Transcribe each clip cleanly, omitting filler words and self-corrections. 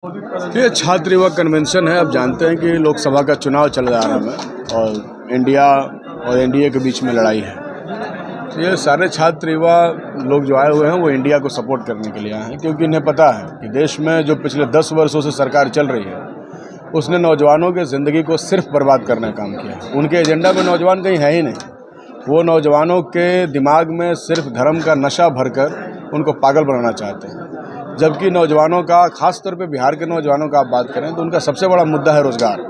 ये छात्र युवा कन्वेंशन है। अब जानते हैं कि लोकसभा का चुनाव चल रहा है और इंडिया और एनडीए के बीच में लड़ाई है। ये सारे छात्र युवा लोग जो आए हुए हैं वो इंडिया को सपोर्ट करने के लिए आए हैं, क्योंकि इन्हें पता है कि देश में जो पिछले 10 वर्षों से सरकार चल रही है उसने नौजवानों की ज़िंदगी को सिर्फ बर्बाद करने का काम किया। उनके एजेंडा में नौजवान कहीं है ही नहीं। वो नौजवानों के दिमाग में सिर्फ धर्म का नशा भरकर उनको पागल बनाना चाहते हैं। जबकि नौजवानों का, खास तौर पे बिहार के नौजवानों का आप बात करें तो उनका सबसे बड़ा मुद्दा है रोज़गार।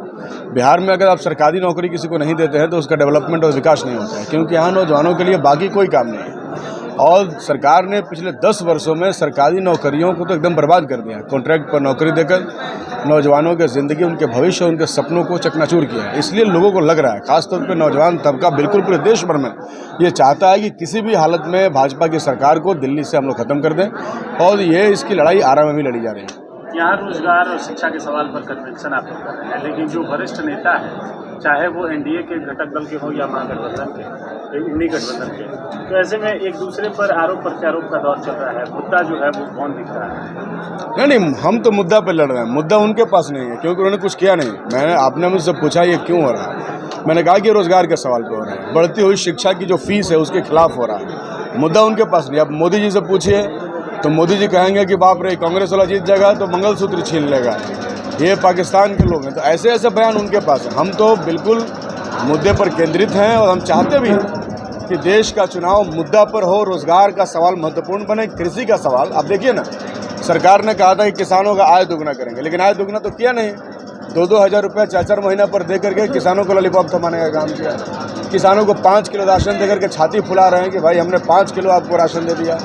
बिहार में अगर आप सरकारी नौकरी किसी को नहीं देते हैं तो उसका डेवलपमेंट और विकास नहीं होता है, क्योंकि यहाँ नौजवानों के लिए बाकी कोई काम नहीं है। और सरकार ने पिछले 10 वर्षों में सरकारी नौकरियों को तो एकदम बर्बाद कर दिया। कॉन्ट्रैक्ट पर नौकरी देकर नौजवानों की ज़िंदगी, उनके भविष्य, उनके सपनों को चकनाचूर किया है। इसलिए लोगों को लग रहा है, खासतौर पर नौजवान तबका बिल्कुल पूरे देश भर में ये चाहता है कि किसी भी हालत में भाजपा की सरकार को दिल्ली से हम लोग ख़त्म कर दें। और ये इसकी लड़ाई आरा में भी लड़ी जा रही है। यहाँ रोजगार और शिक्षा के सवाल पर कन्वेंशन आप लोग कर रहे हैं, लेकिन जो वरिष्ठ नेता है, चाहे वो एनडीए के घटक दल के हो या महागठबंधन के, इंडी गठबंधन के, तो ऐसे में एक दूसरे पर आरोप प्रत्यारोप का दौर चल रहा है। मुद्दा जो है वो कौन दिख रहा है? नहीं, हम तो मुद्दा पर लड़ रहे हैं। मुद्दा उनके पास नहीं है, क्योंकि उन्होंने कुछ किया नहीं। आपने मुझसे पूछा ये क्यों हो रहा है, मैंने कहा कि रोजगार के सवाल पे हो रहा है। बढ़ती हुई शिक्षा की जो फीस है उसके खिलाफ हो रहा है। मुद्दा उनके पास नहीं। अब मोदी जी से पूछिए तो मोदी जी कहेंगे कि बाप रे, कांग्रेस वाला जीत जाएगा तो मंगलसूत्र छीन लेगा, ये पाकिस्तान के लोग हैं। तो ऐसे ऐसे बयान उनके पास है। हम तो बिल्कुल मुद्दे पर केंद्रित हैं और हम चाहते भी हैं कि देश का चुनाव मुद्दा पर हो, रोजगार का सवाल महत्वपूर्ण बने, कृषि का सवाल। अब देखिए ना, सरकार ने कहा था कि किसानों का आय दोगुना करेंगे, लेकिन आय दोगुना तो किया नहीं। 2-2 हज़ार रुपये 4-4 महीना पर दे करके किसानों को लॉलीपॉप थमाने का काम किया। किसानों को 5 किलो राशन दे करके छाती फुला रहे हैं कि भाई हमने 5 किलो आपको राशन दे दिया।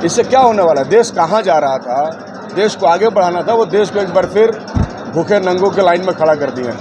इससे क्या होने वाला है? देश कहाँ जा रहा था? देश को आगे बढ़ाना था, वो देश को एक बार फिर भूखे नंगों के लाइन में खड़ा कर दिया है।